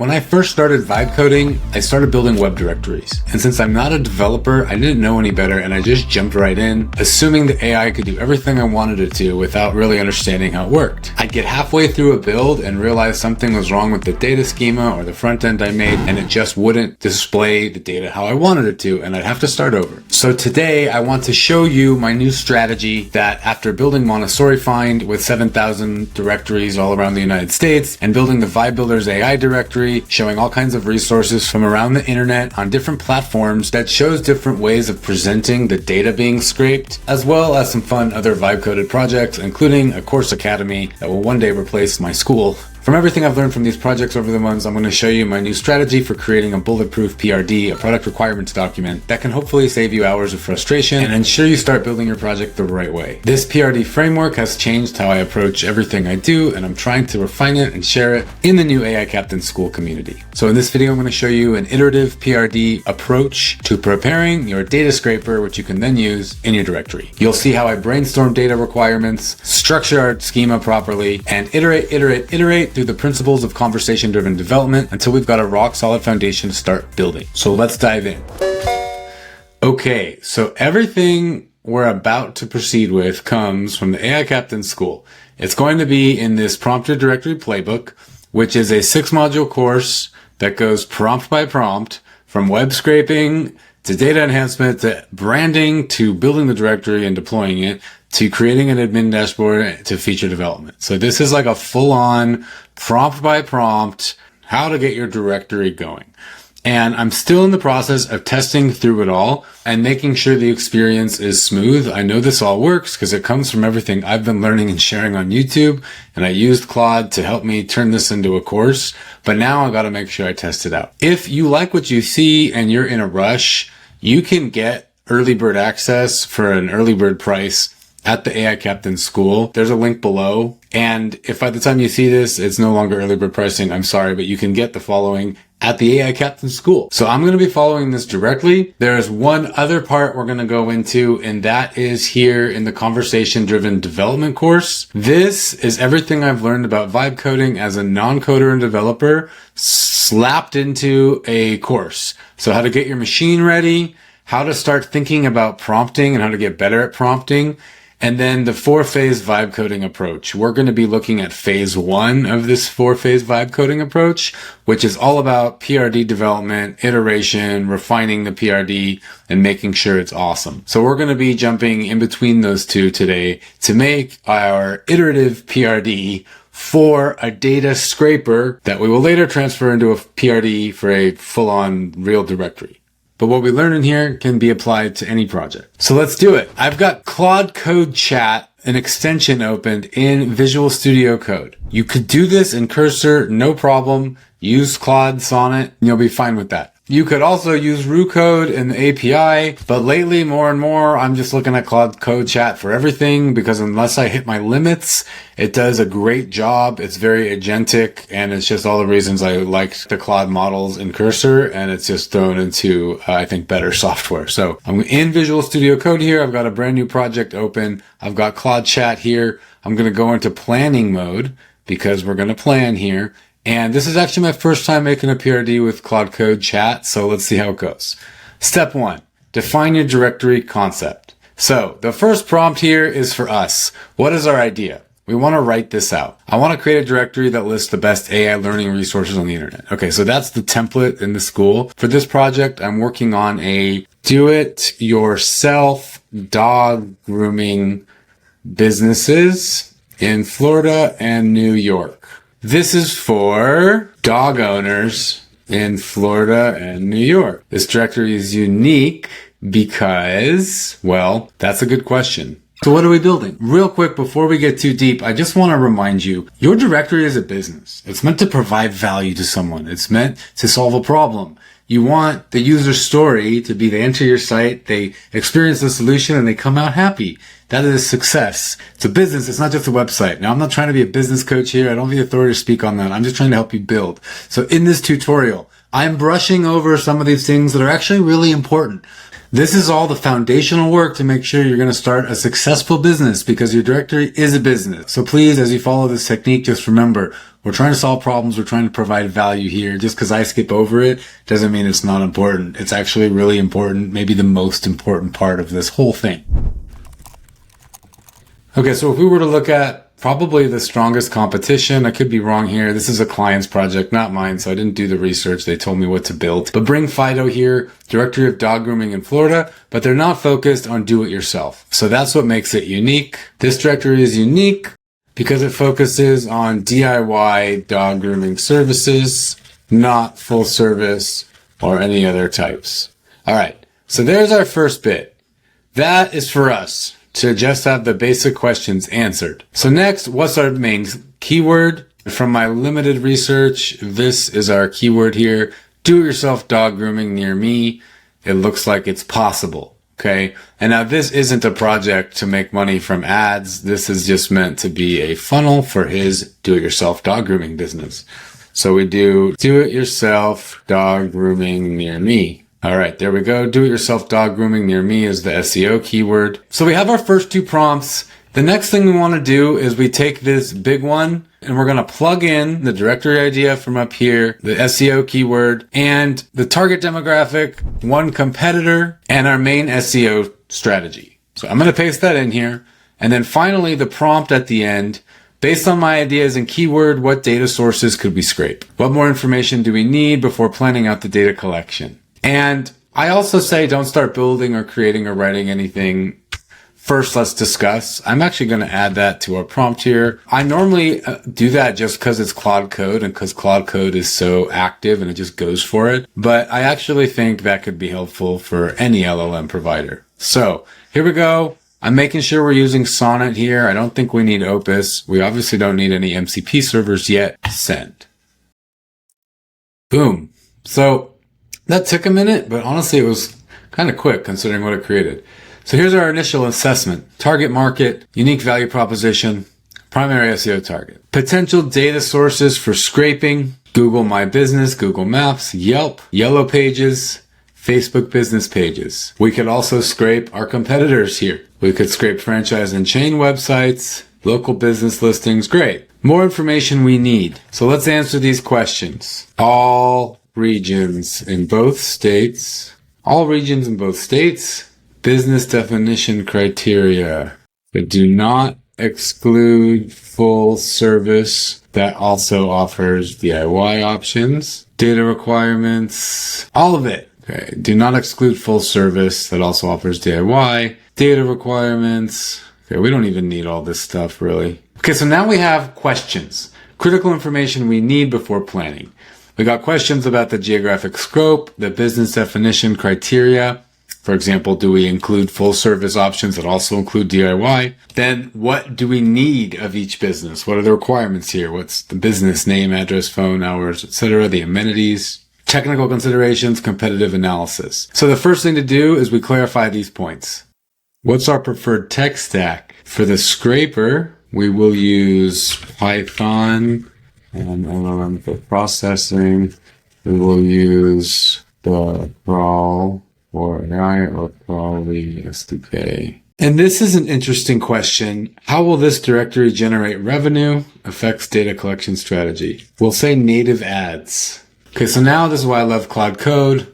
When I first started vibe coding, I started building web directories. And since I'm not a developer, I didn't know any better and I just jumped right in, assuming the AI could do everything I wanted it to without really understanding how it worked. I'd get halfway through a build and realize something was wrong with the data schema or the front end I made, and it just wouldn't display the data how I wanted it to, and I'd have to start over. So today I want to show you my new strategy that after building Montessori Find with 7,000 directories all around the United States and building the Vibe Builders AI directory, showing all kinds of resources from around the internet on different platforms that shows different ways of presenting the data being scraped, as well as some fun other vibe coded projects, including a course academy that will one day replace my school. From everything I've learned from these projects over the months, I'm going to show you my new strategy for creating a bulletproof PRD, a product requirements document that can hopefully save you hours of frustration and ensure you start building your project the right way. This PRD framework has changed how I approach everything I do, and I'm trying to refine it and share it in the new AI Captain School community. So in this video, I'm going to show you an iterative PRD approach to preparing your data scraper, which you can then use in your directory. You'll see how I brainstorm data requirements, structure our schema properly, and iterate through the principles of conversation-driven development until we've got a rock-solid foundation to start building. So let's dive in. Okay, so everything we're about to proceed with comes from the AI Captain School. It's going to be in this prompted directory playbook, which is a 6-module course that goes prompt by prompt, from web scraping to data enhancement to branding to building the directory and deploying it to creating an admin dashboard to feature development. So this is like a full-on prompt by prompt, how to get your directory going. And I'm still in the process of testing through it all and making sure the experience is smooth. I know this all works because it comes from everything I've been learning and sharing on YouTube. And I used Claude to help me turn this into a course. But now I got to make sure I test it out. If you like what you see and you're in a rush, you can get early bird access for an early bird price at the AI Captain School. There's a link below. And if by the time you see this, it's no longer early bird pricing, I'm sorry, but you can get the following at the AI Captain School. So I'm going to be following this directly. There's one other part we're going to go into, and that is here in the conversation-driven development course. This is everything I've learned about vibe coding as a non-coder and developer slapped into a course. So how to get your machine ready, how to start thinking about prompting and how to get better at prompting, and then the 4-phase vibe coding approach. We're going to be looking at phase 1 of this 4-phase vibe coding approach, which is all about PRD development, iteration, refining the PRD, and making sure it's awesome. So we're going to be jumping in between those two today to make our iterative PRD for a data scraper that we will later transfer into a PRD for a full-on real directory. But what we learn in here can be applied to any project. So let's do it. I've got Claude Code Chat, an extension opened in Visual Studio Code. You could do this in Cursor, no problem. Use Claude Sonnet, and you'll be fine with that. You could also use RuCode in the API, but lately more and more I'm just looking at Claude Code Chat for everything because unless I hit my limits, it does a great job. It's very agentic, and it's just all the reasons I liked the Claude models in Cursor, and it's just thrown into, I think, better software. So I'm in Visual Studio Code here. I've got a brand new project open. I've got Claude Chat here. I'm going to go into planning mode because we're going to plan here. And this is actually my first time making a PRD with Claude Code Chat, so let's see how it goes. Step 1, define your directory concept. So the first prompt here is for us. What is our idea? We want to write this out. I want to create a directory that lists the best AI learning resources on the internet. Okay, so that's the template in the school. For this project, I'm working on a do-it-yourself dog grooming businesses in Florida and New York. This is for dog owners in Florida and New York. This directory is unique because, well, that's a good question. So what are we building? Real quick, before we get too deep, I just want to remind you, your directory is a business. It's meant to provide value to someone. It's meant to solve a problem. You want the user story to be they enter your site, they experience the solution, and they come out happy. That is success. It's a business. It's not just a website. Now, I'm not trying to be a business coach here. I don't have the authority to speak on that. I'm just trying to help you build. So in this tutorial, I'm brushing over some of these things that are actually really important. This is all the foundational work to make sure you're going to start a successful business, because your directory is a business. So please, as you follow this technique, just remember, we're trying to solve problems. We're trying to provide value here. Just because I skip over it doesn't mean it's not important. It's actually really important, maybe the most important part of this whole thing. Okay, so if we were to look at probably the strongest competition, I could be wrong here. This is a client's project, not mine, so I didn't do the research. They told me what to build. But bring Fido here, directory of dog grooming in Florida, but they're not focused on do-it-yourself. So that's what makes it unique. This directory is unique because it focuses on DIY dog grooming services, not full service or any other types. All right, so there's our first bit. That is for us to just have the basic questions answered. So next, what's our main keyword? From my limited research, this is our keyword here. Do-it-yourself dog grooming near me. It looks like it's possible. Okay. And now this isn't a project to make money from ads. This is just meant to be a funnel for his do-it-yourself dog grooming business. So we do it-yourself dog grooming near me. All right, there we go. Do-it-yourself dog grooming near me is the SEO keyword. So we have our first two prompts. The next thing we want to do is we take this big one and we're going to plug in the directory idea from up here, the SEO keyword, and the target demographic, one competitor, and our main SEO strategy. So I'm going to paste that in here. And then finally, the prompt at the end. Based on my ideas and keyword, what data sources could we scrape? What more information do we need before planning out the data collection? And I also say don't start building or creating or writing anything. First, let's discuss. I'm actually going to add that to our prompt here. I normally do that just because it's Claude code and because Claude code is so active and it just goes for it. But I actually think that could be helpful for any LLM provider. So here we go. I'm making sure we're using Sonnet here. I don't think we need Opus. We obviously don't need any MCP servers yet. Send. Boom. So that took a minute, but honestly, it was kind of quick considering what it created. So here's our initial assessment. Target market, unique value proposition, primary SEO target. Potential data sources for scraping, Google My Business, Google Maps, Yelp, Yellow Pages, Facebook business pages. We could also scrape our competitors here. We could scrape franchise and chain websites, local business listings. Great. More information we need. So let's answer these questions. All regions in both states, business definition criteria, but do not exclude full service that also offers DIY options, data requirements, all of it. Okay. Do not exclude full service that also offers DIY, data requirements. Okay. We don't even need all this stuff really. Okay. So now we have questions, critical information we need before planning. We got questions about the geographic scope, the business definition criteria. For example, do we include full service options that also include DIY? Then what do we need of each business? What are the requirements here? What's the business name, address, phone, hours, etc., the amenities, technical considerations, competitive analysis. So the first thing to do is we clarify these points. What's our preferred tech stack? For the scraper, we will use Python and LLM for processing. We will use the crawl for AI or crawly SDK. And this is an interesting question. How will this directory generate revenue? Affects data collection strategy. We'll say native ads. Okay, so now this is why I love Claude Code.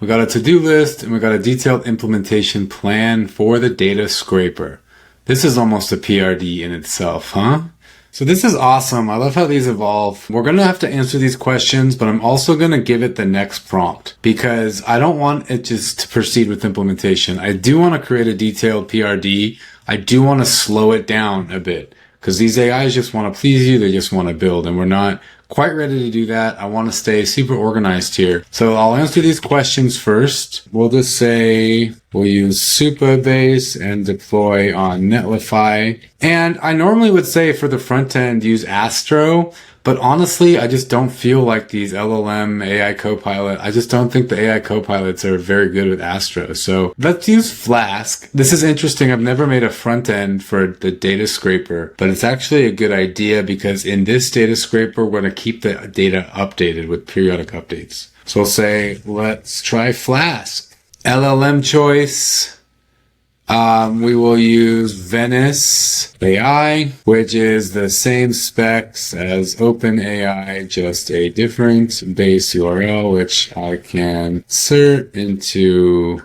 We got a to-do list and we got a detailed implementation plan for the data scraper. This is almost a PRD in itself, huh? So this is awesome. I love how these evolve. We're going to have to answer these questions, but I'm also going to give it the next prompt because I don't want it just to proceed with implementation. I do want to create a detailed PRD. I do want to slow it down a bit because these AIs just want to please you. They just want to build and we're not quite ready to do that. I want to stay super organized here. So I'll answer these questions first. We'll just say we'll use Supabase and deploy on Netlify. And I normally would say for the front end, use Astro. But honestly, I just don't feel like these LLM AI Copilot. I just don't think the AI Copilots are very good with Astro. So let's use Flask. This is interesting. I've never made a front end for the data scraper, but it's actually a good idea because in this data scraper, we're going to keep the data updated with periodic updates. So I'll say, let's try Flask. LLM choice. We will use Venice AI, which is the same specs as OpenAI, just a different base URL, which I can insert into.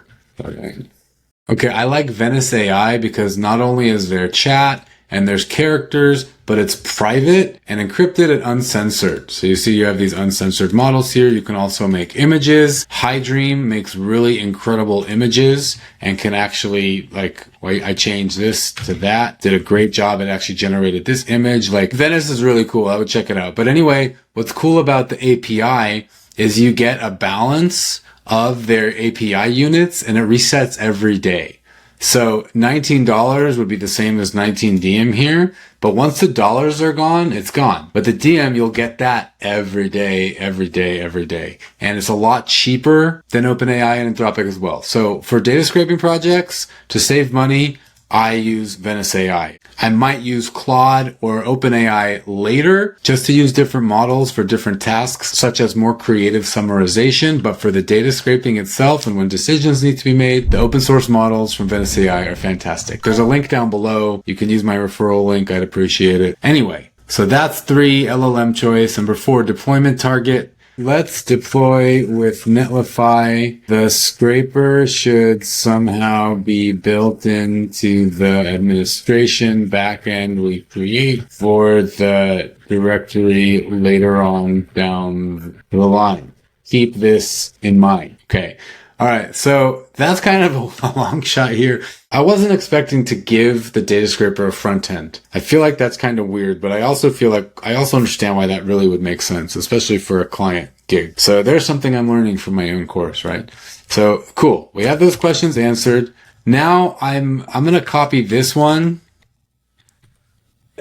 Okay, I like Venice AI because not only is there chat and there's characters, but it's private and encrypted and uncensored. So you see you have these uncensored models here. You can also make images. HiDream makes really incredible images and can actually, like, wait, I changed this to that. Did a great job. It actually generated this image. Like, Venice is really cool. I would check it out. But anyway, what's cool about the API is you get a balance of their API units and it resets every day. So $19 would be the same as 19 DM here, but once the dollars are gone, it's gone. But the DM, you'll get that every day, every day, every day. And it's a lot cheaper than OpenAI and Anthropic as well. So for data scraping projects, to save money, I use Venice AI. I might use Claude or OpenAI later just to use different models for different tasks, such as more creative summarization. But for the data scraping itself and when decisions need to be made, the open source models from Venice AI are fantastic. There's a link down below. You can use my referral link. I'd appreciate it. Anyway, so that's 3, LLM choice. Number 4, deployment target. Let's deploy with Netlify. The scraper should somehow be built into the administration backend we create for the directory later on down the line. Keep this in mind. Okay. All right. So that's kind of a long shot here. I wasn't expecting to give the data scraper a front end. I feel like that's kind of weird, but I also feel like I also understand why that really would make sense, especially for a client gig. So there's something I'm learning from my own course, right? So cool. We have those questions answered. Now I'm going to copy this one.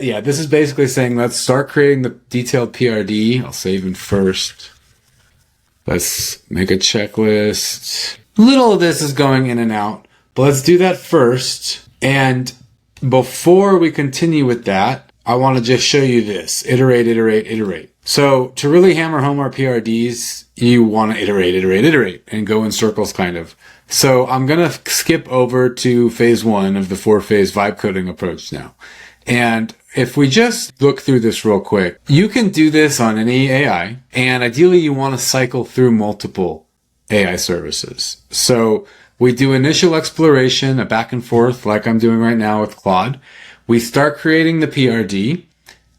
Yeah, this is basically saying let's start creating the detailed PRD. I'll save in first. Let's make a checklist. Little of this is going in and out, but let's do that first. And before we continue with that, I want to just show you this. Iterate, iterate, iterate. So to really hammer home our PRDs, you want to iterate, and go in circles kind of. So I'm going to skip over to phase 1 of the 4-phase vibe coding approach now. And if we just look through this real quick, you can do this on any AI, and ideally you want to cycle through multiple AI services. So we do initial exploration, a back and forth like I'm doing right now with Claude. We start creating the PRD.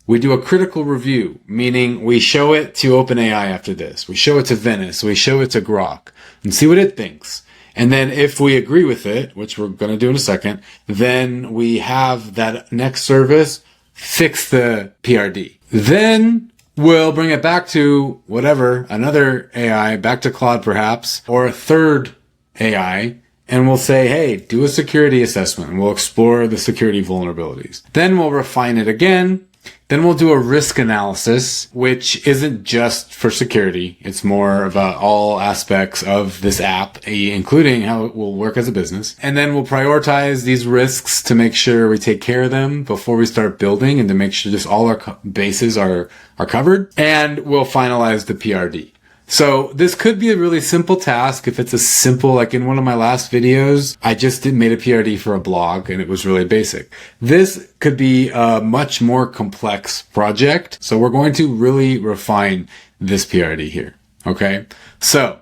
We do a critical review, meaning we show it to OpenAI after this. We show it to Venice. We show it to Grok and see what it thinks. And then if we agree with it, which we're going to do in a second, then we have that next service fix the PRD. Then we'll bring it back to whatever, another AI, back to Claude perhaps, or a third AI, and we'll say, hey, do a security assessment, and we'll explore the security vulnerabilities. Then we'll refine it again. Then we'll do a risk analysis, which isn't just for security. It's more about all aspects of this app, including how it will work as a business. And then we'll prioritize these risks to make sure we take care of them before we start building and to make sure just all our bases are covered. And we'll finalize the PRD. So this could be a really simple task if it's a simple, like in one of my last videos, I just made a PRD for a blog and it was really basic. This could be a much more complex project. So we're going to really refine this PRD here. Okay. So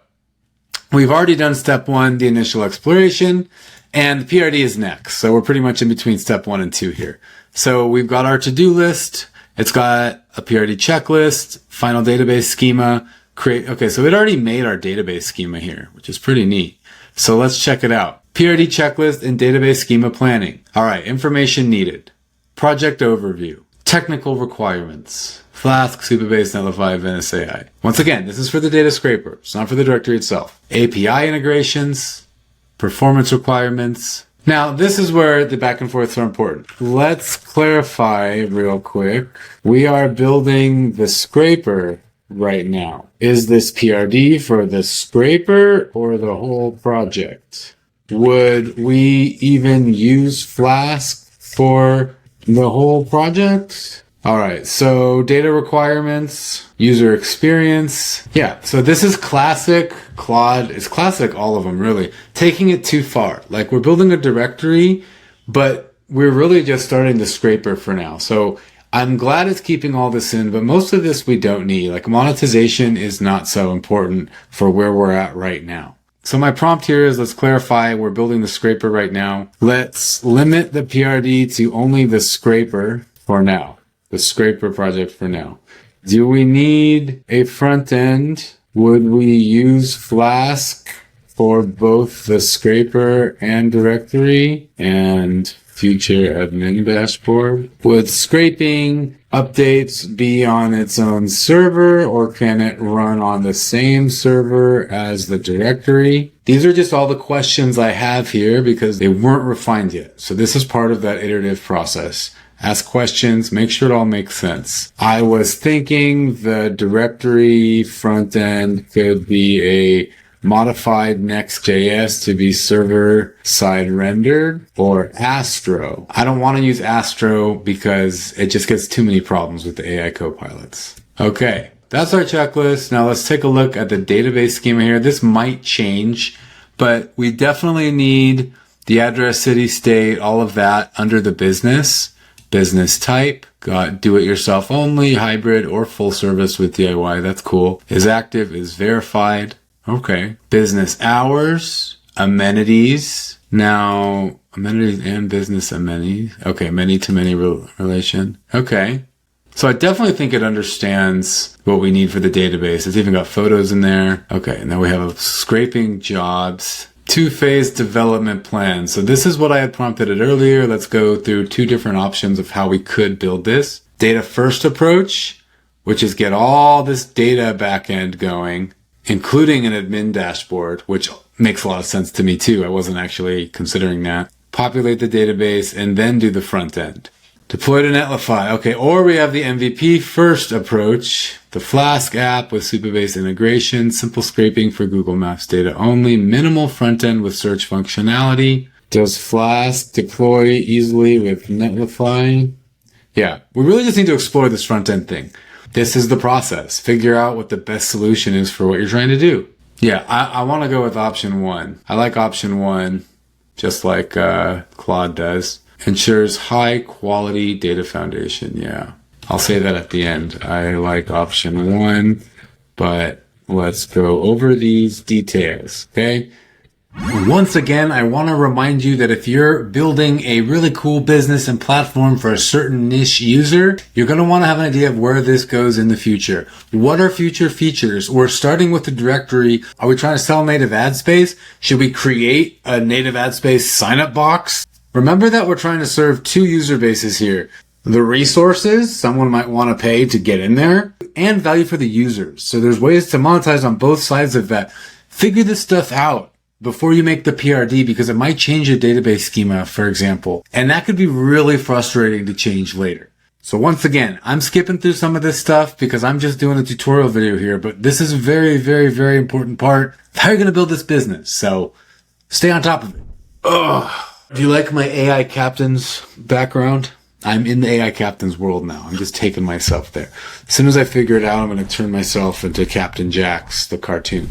we've already done step 1, the initial exploration, and the PRD is next. So we're pretty much in between step 1 and 2 here. So we've got our to-do list. It's got a PRD checklist, final database schema. Okay, so it already made our database schema here, which is pretty neat. So let's check it out. PRD checklist and database schema planning. All right, information needed. Project overview. Technical requirements. Flask, Supabase, Netlify, Venice AI. Once again, this is for the data scraper. It's not for the directory itself. API integrations. Performance requirements. Now, this is where the back and forths are important. Let's clarify real quick. We are building the scraper right now. Is this PRD for the scraper or the whole project? Would we even use Flask for the whole project? All right, so data requirements, user experience. Yeah, so this is classic Claude. It's classic, all of them really. Taking it too far. Like we're building a directory, but we're really just starting the scraper for now. So I'm glad it's keeping all this in, but most of this we don't need. Like monetization is not so important for where we're at right now. So my prompt here is, let's clarify, we're building the scraper right now. Let's limit the PRD to only the scraper for now. The scraper project for now. Do we need a front end? Would we use Flask for both the scraper and directory and future admin dashboard? Would scraping updates be on its own server, or can it run on the same server as the directory? These are just all the questions I have here because they weren't refined yet. So this is part of that iterative process. Ask questions, make sure it all makes sense. I was thinking the directory front end could be a modified Next.js to be server-side rendered, or Astro. I don't want to use Astro because it just gets too many problems with the AI copilots. Okay, that's our checklist. Now let's take a look at the database schema here. This might change, but we definitely need the address, city, state, all of that under the business type. Got do-it-yourself only, hybrid, or full service with DIY. That's cool. Is active, is verified. Okay. Business hours, amenities. Now, amenities and business amenities. Okay, many-to-many relation. Okay. So I definitely think it understands what we need for the database. It's even got photos in there. Okay, now we have a scraping jobs. Two-phase development plan. So this is what I had prompted it earlier. Let's go through two different options of how we could build this. Data first approach, which is get all this data backend going, including an admin dashboard, which makes a lot of sense to me too. I wasn't actually considering that. Populate the database and then do the front end. Deploy to Netlify. Okay, or we have the MVP first approach, the Flask app with Supabase integration, simple scraping for Google Maps data only, minimal front end with search functionality. Does Flask deploy easily with Netlify? Yeah, we really just need to explore this front end thing. This is the process. Figure out what the best solution is for what you're trying to do. Yeah, I want to go with option one. I like option one, just like Claude does. Ensures high quality data foundation. Yeah, I'll say that at the end. I like option one, but let's go over these details, okay? Once again, I want to remind you that if you're building a really cool business and platform for a certain niche user, you're going to want to have an idea of where this goes in the future. What are future features? We're starting with the directory. Are we trying to sell native ad space? Should we create a native ad space sign-up box? Remember that we're trying to serve two user bases here. The resources someone might want to pay to get in there, and value for the users. So there's ways to monetize on both sides of that. Figure this stuff out before you make the PRD, because it might change your database schema, for example. And that could be really frustrating to change later. So once again, I'm skipping through some of this stuff because I'm just doing a tutorial video here, but this is a very, very, very important part of how you're going to build this business. So stay on top of it. Ugh. Do you like my AI captain's background? I'm in the AI captain's world now. I'm just taking myself there. As soon as I figure it out, I'm going to turn myself into Captain Jax, the cartoon.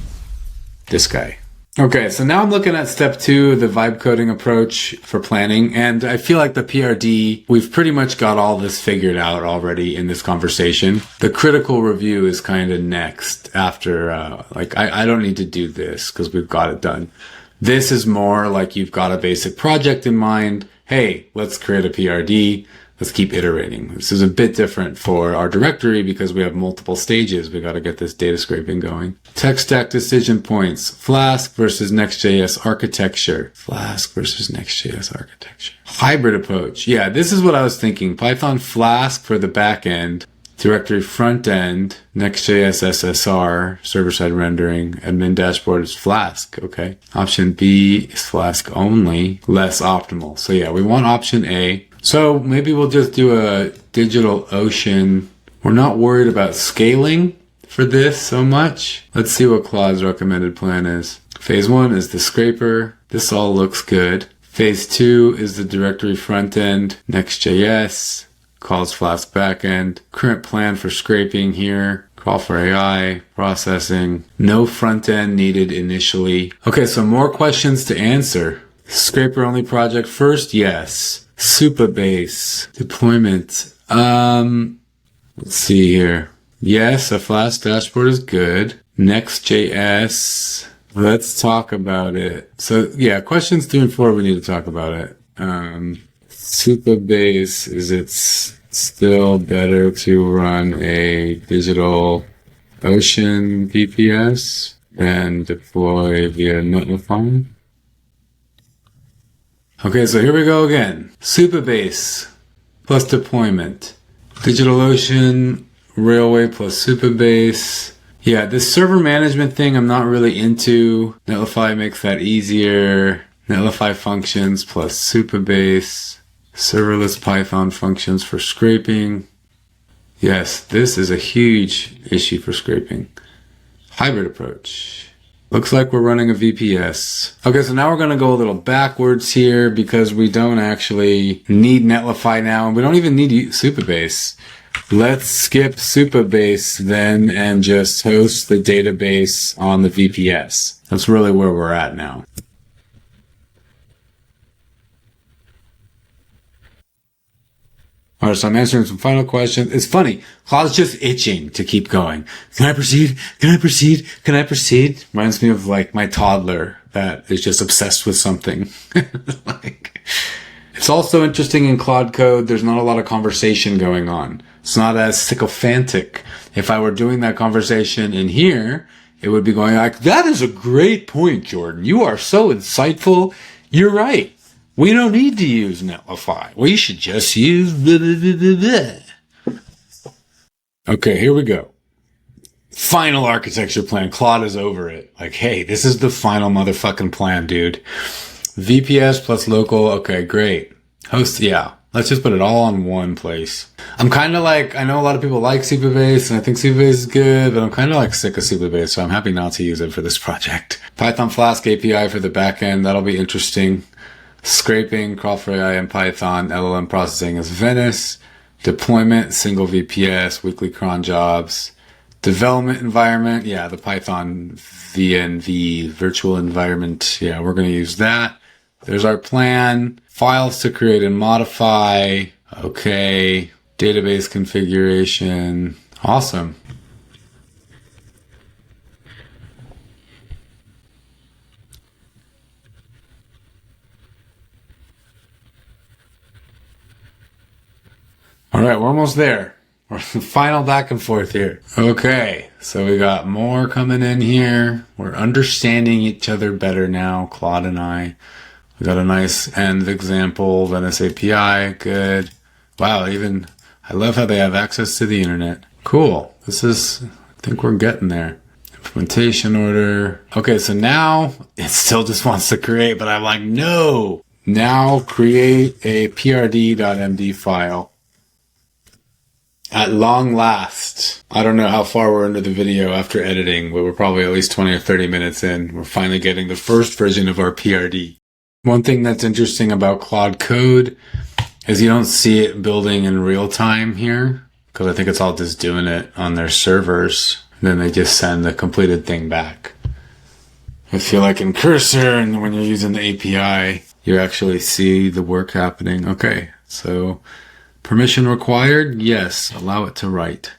This guy. Okay, so now I'm looking at step 2, the vibe coding approach for planning. And I feel like the PRD, we've pretty much got all this figured out already in this conversation. The critical review is kind of next after, I don't need to do this because we've got it done. This is more like you've got a basic project in mind. Hey, let's create a PRD. Let's keep iterating. This is a bit different for our directory because we have multiple stages. We got to get this data scraping going. Tech stack decision points. Flask versus Next.js architecture. Flask versus Next.js architecture. Hybrid approach. Yeah, this is what I was thinking. Python Flask for the back end. Directory front end, Next.js SSR, server-side rendering, admin dashboard is Flask, okay. Option B is Flask only, less optimal. So yeah, we want option A. So maybe we'll just do a DigitalOcean. We're not worried about scaling for this so much. Let's see what Claude's recommended plan is. Phase 1 is the scraper. This all looks good. Phase 2 is the directory front end, Next.js. calls Flask backend, current plan for scraping here, call for AI, processing, no front end needed initially. Okay, so more questions to answer. Scraper only project first? Yes. Supabase, deployment. Let's see here. Yes, a Flask dashboard is good. Next.js. Let's talk about it. So yeah, questions 2 and 4, we need to talk about it. Supabase, is it still better to run a digital ocean VPS than deploy via Netlify? Okay, so here we go again. Supabase plus deployment. DigitalOcean, Railway plus Supabase. Yeah, this server management thing I'm not really into. Netlify makes that easier. Netlify functions plus Supabase. Serverless Python functions for scraping. Yes, this is a huge issue for scraping. Hybrid approach. Looks like we're running a VPS. Okay, so now we're going to go a little backwards here because we don't actually need Netlify now, and we don't even need Supabase. Let's skip Supabase then and just host the database on the VPS. That's really where we're at now. All right, so I'm answering some final questions. It's funny. Claude's just itching to keep going. Can I proceed? Can I proceed? Can I proceed? Reminds me of like my toddler that is just obsessed with something. It's also interesting in Claude code, there's not a lot of conversation going on. It's not as sycophantic. If I were doing that conversation in here, it would be going like, that is a great point, Jordan. You are so insightful. You're right. We don't need to use Netlify. We should just use blah, blah, blah, blah, blah. Okay, here we go. Final architecture plan. Claude is over it. Like, hey, this is the final motherfucking plan, dude. VPS plus local. Okay, great. Host, yeah. Let's just put it all in one place. I'm kind of like, I know a lot of people like Supabase, and I think Supabase is good, but I'm kind of like sick of Supabase, so I'm happy not to use it for this project. Python Flask API for the backend. That'll be interesting. Scraping, crawl for AI in Python, LLM processing is Venice, deployment, single VPS, weekly cron jobs, development environment, yeah, the Python VNV virtual environment, yeah, we're going to use that. There's our plan, files to create and modify, okay, database configuration, awesome. All right, we're almost there. We're final back and forth here. Okay, so we got more coming in here. We're understanding each other better now, Claude and I. We got a nice end example, Venice API, good. Wow, even, I love how they have access to the internet. Cool, this is, I think we're getting there. Implementation order. Okay, so now it still just wants to create, but I'm like, no. Now create a PRD.md file. At long last, I don't know how far we're into the video after editing, but we're probably at least 20 or 30 minutes in. We're finally getting the first version of our PRD. One thing that's interesting about Claude Code is you don't see it building in real time here, because I think it's all just doing it on their servers. And then they just send the completed thing back. I feel like in Cursor, and when you're using the API, you actually see the work happening. Okay, so permission required? Yes. Allow it to write.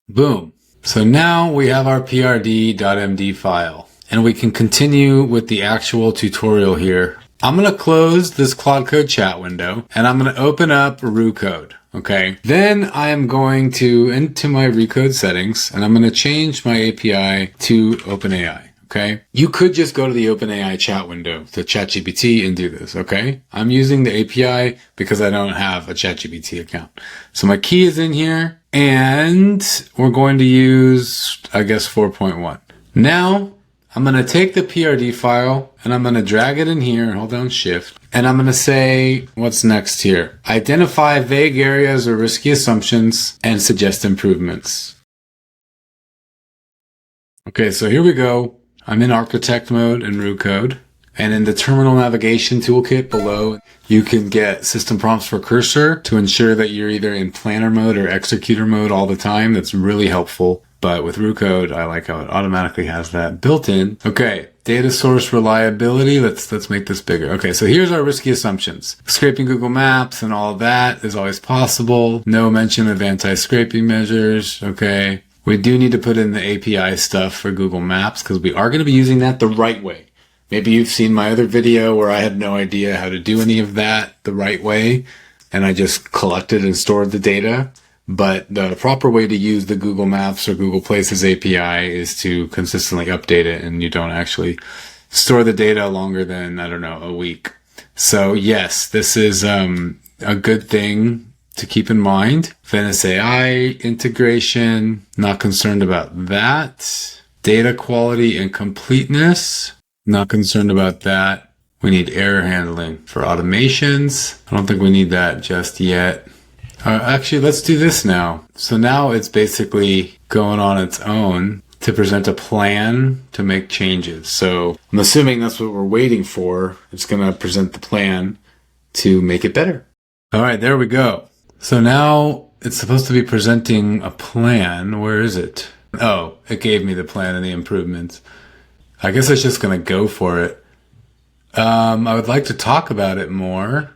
Boom. So now we have our prd.md file, and we can continue with the actual tutorial here. I'm going to close this Claude Code chat window, and I'm going to open up RuCode. Okay. Then I am going to into my RuCode settings, and I'm going to change my API to OpenAI. Okay. You could just go to the OpenAI chat window to ChatGPT and do this. Okay. I'm using the API because I don't have a ChatGPT account. So my key is in here, and we're going to use, I guess, 4.1. Now I'm going to take the PRD file and I'm going to drag it in here, hold down shift, and I'm going to say, what's next here? Identify vague areas or risky assumptions and suggest improvements. Okay. So here we go. I'm in architect mode in RuCode, And in the terminal navigation toolkit below, you can get system prompts for cursor to ensure that you're either in planner mode or executor mode all the time. That's really helpful. But with RuCode, I like how it automatically has that built in. Okay, data source reliability. Let's make this bigger. Okay, so here's our risky assumptions. Scraping Google Maps and all of that is always possible. No mention of anti-scraping measures. Okay. We do need to put in the API stuff for Google Maps because we are going to be using that the right way. Maybe you've seen my other video where I had no idea how to do any of that the right way, and I just collected and stored the data. But the proper way to use the Google Maps or Google Places API is to consistently update it, and you don't actually store the data longer than, I don't know, a week. So yes, this is a good thing to keep in mind. Venice AI integration, not concerned about that. Data quality and completeness. Not concerned about that. We need error handling for automations. I don't think we need that just yet. Actually, let's do this now. So now it's basically going on its own to present a plan to make changes. So I'm assuming that's what we're waiting for. It's going to present the plan to make it better. All right, there we go. So now it's supposed to be presenting a plan. Where is it? Oh, it gave me the plan and the improvements. I guess it's just going to go for it. I would like to talk about it more.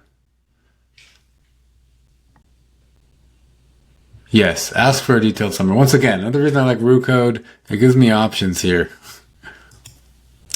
Yes, ask for a detailed summary. Once again, another reason I like RuCode, it gives me options here.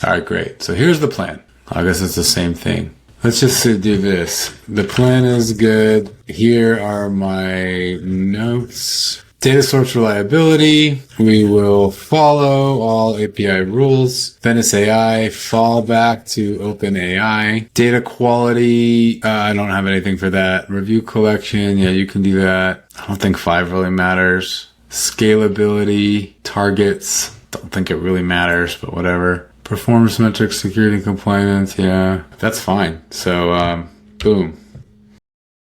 All right, great. So here's the plan. I guess it's the same thing. Let's just do this. The plan is good. Here are my notes. Data source reliability. We will follow all API rules. Venice AI, fall back to OpenAI. Data quality. I don't have anything for that. Review collection. Yeah, you can do that. I don't think 5 really matters. Scalability. Targets. Don't think it really matters, but whatever. Performance metrics, security compliance. Yeah, that's fine. So, boom.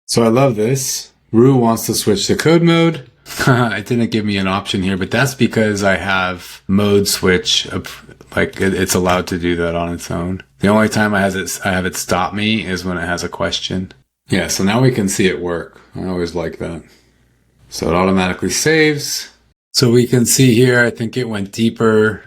So I love this. Ru wants to switch to code mode. It didn't give me an option here, but that's because I have mode switch. Like it's allowed to do that on its own. The only time I have it stop me is when it has a question. Yeah, so now we can see it work. I always like that. So it automatically saves. So we can see here, I think it went deeper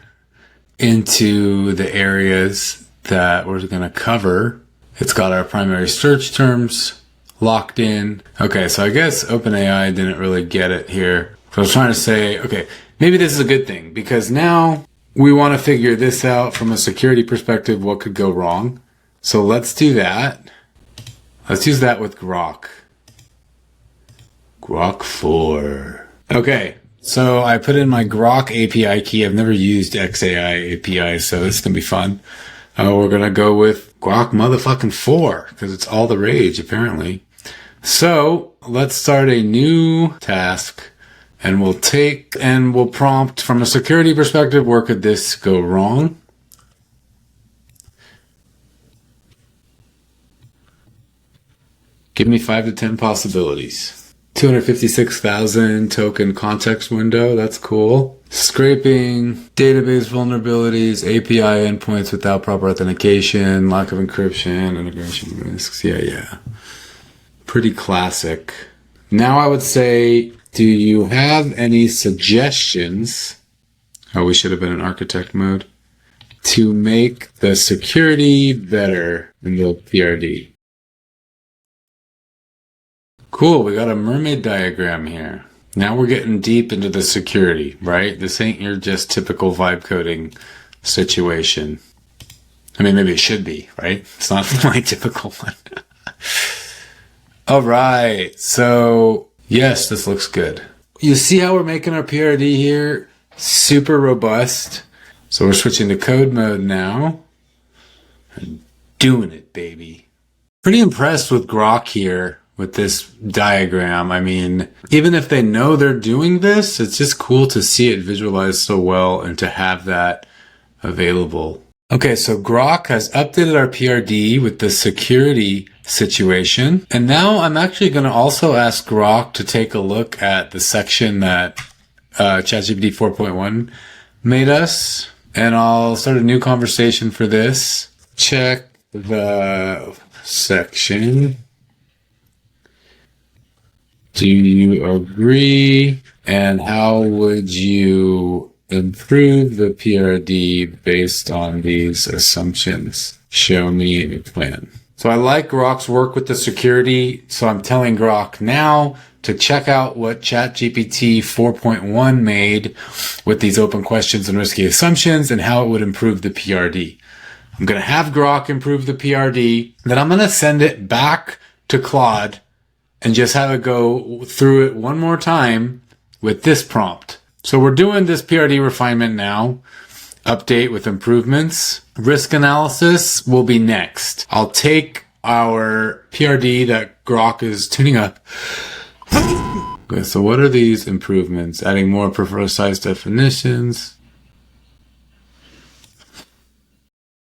into the areas that we're going to cover. It's got our primary search terms locked in. Okay, so I guess OpenAI didn't really get it here. So I was trying to say, okay, maybe this is a good thing because now we want to figure this out from a security perspective, what could go wrong. So let's do that. Let's use that with Grok. Grok 4. Okay, so I put in my Grok API key. I've never used XAI API, so this is going to be fun. We're going to go with Grok motherfucking 4 because it's all the rage, apparently. So let's start a new task and we'll prompt from a security perspective, where could this go wrong? Give me 5 to 10 possibilities. 256,000 token context window. That's cool. Scraping, database vulnerabilities, API endpoints without proper authentication, lack of encryption, integration risks. Yeah. Pretty classic. Now I would say, do you have any suggestions? Oh, we should have been in architect mode. To make the security better in the PRD. Cool, we got a mermaid diagram here. Now we're getting deep into the security, right? This ain't your just typical vibe coding situation. I mean, maybe it should be, right? It's not my typical one. All right, so yes, this looks good. You see how we're making our PRD here? Super robust. So we're switching to code mode now. And doing it, baby. Pretty impressed with Grok here with this diagram. I mean, even if they know they're doing this, it's just cool to see it visualized so well and to have that available. Okay, so Grok has updated our PRD with the security situation. And now I'm actually going to also ask Grok to take a look at the section that ChatGPT 4.1 made us. And I'll start a new conversation for this. check the section. Do you agree? And how would you improve the PRD based on these assumptions? Show me a plan. So I like Grok's work with the security. So I'm telling Grok now to check out what ChatGPT 4.1 made with these open questions and risky assumptions and how it would improve the PRD. I'm going to have Grok improve the PRD. Then I'm going to send it back to Claude and just have it go through it one more time with this prompt. So we're doing this PRD refinement now. Update with improvements. Risk analysis will be next. I'll take our PRD that Grok is tuning up. Okay, so what are these improvements? Adding more precise definitions.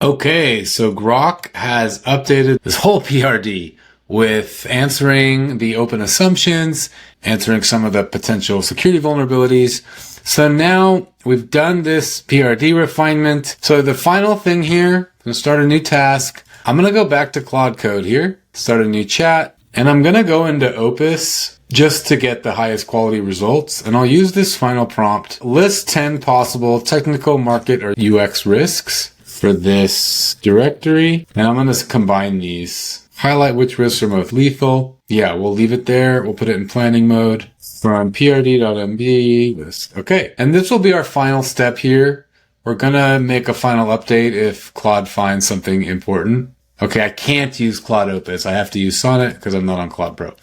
Okay, so Grok has updated this whole PRD with answering the open assumptions, answering some of the potential security vulnerabilities. So now we've done this PRD refinement. So the final thing here, I'm going to start a new task. I'm going to go back to Claude Code here, start a new chat, and I'm going to go into Opus just to get the highest quality results. And I'll use this final prompt. List 10 possible technical, market, or UX risks for this directory. And I'm going to combine these. Highlight which risks are most lethal. Yeah, we'll leave it there. We'll put it in planning mode from prd.mb list. Okay. And this will be our final step here. We're going to make a final update if Claude finds something important. Okay. I can't use Claude Opus. I have to use Sonnet because I'm not on Claude Pro.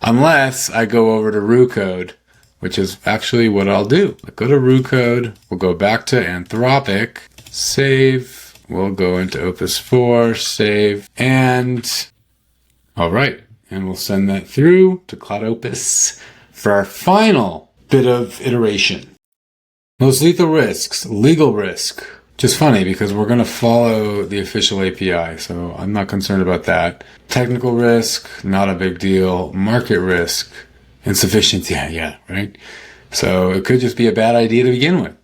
Unless I go over to Rue Code, which is actually what I'll do. I'll go to Rue Code. We'll go back to Anthropic, save. We'll go into Opus 4, save, and all right. And we'll send that through to Claude Opus for our final bit of iteration. Most lethal risks, legal risk. Just funny because we're going to follow the official API, so I'm not concerned about that. Technical risk, not a big deal. Market risk, insufficient. Yeah, right? So it could just be a bad idea to begin with.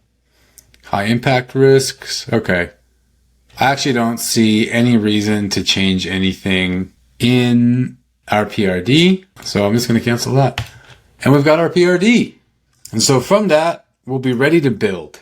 High impact risks. Okay. I actually don't see any reason to change anything in our PRD. So I'm just going to cancel that. And we've got our PRD. And so from that, we'll be ready to build.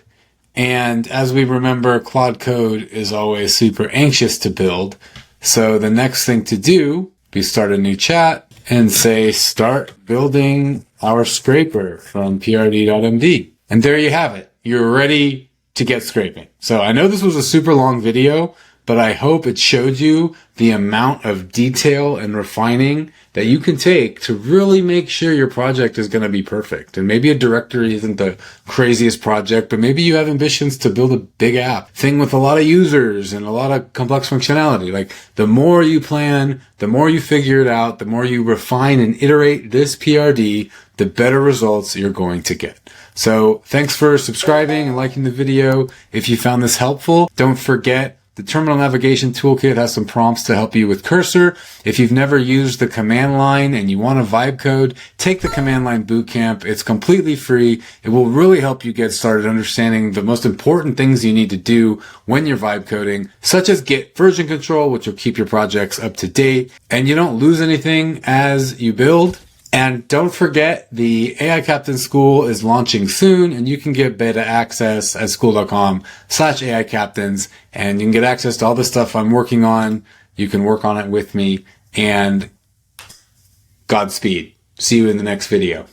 And as we remember, Claude Code is always super anxious to build. So the next thing to do, we start a new chat and say, start building our scraper from prd.md. And there you have it. You're ready to get scraping. So I know this was a super long video, but I hope it showed you the amount of detail and refining that you can take to really make sure your project is going to be perfect. And maybe a directory isn't the craziest project, but maybe you have ambitions to build a big app thing with a lot of users and a lot of complex functionality. Like the more you plan, the more you figure it out, the more you refine and iterate this PRD, the better results you're going to get. So thanks for subscribing and liking the video. If you found this helpful, don't forget the Terminal Navigation Toolkit has some prompts to help you with cursor. If you've never used the command line and you want to vibe code, take the command line bootcamp. It's completely free. It will really help you get started understanding the most important things you need to do when you're vibe coding, such as get version control, which will keep your projects up to date, and you don't lose anything as you build. And don't forget, the AI Captain School is launching soon, and you can get beta access at skool.com/AI Captains, and you can get access to all the stuff I'm working on. You can work on it with me, and Godspeed. See you in the next video.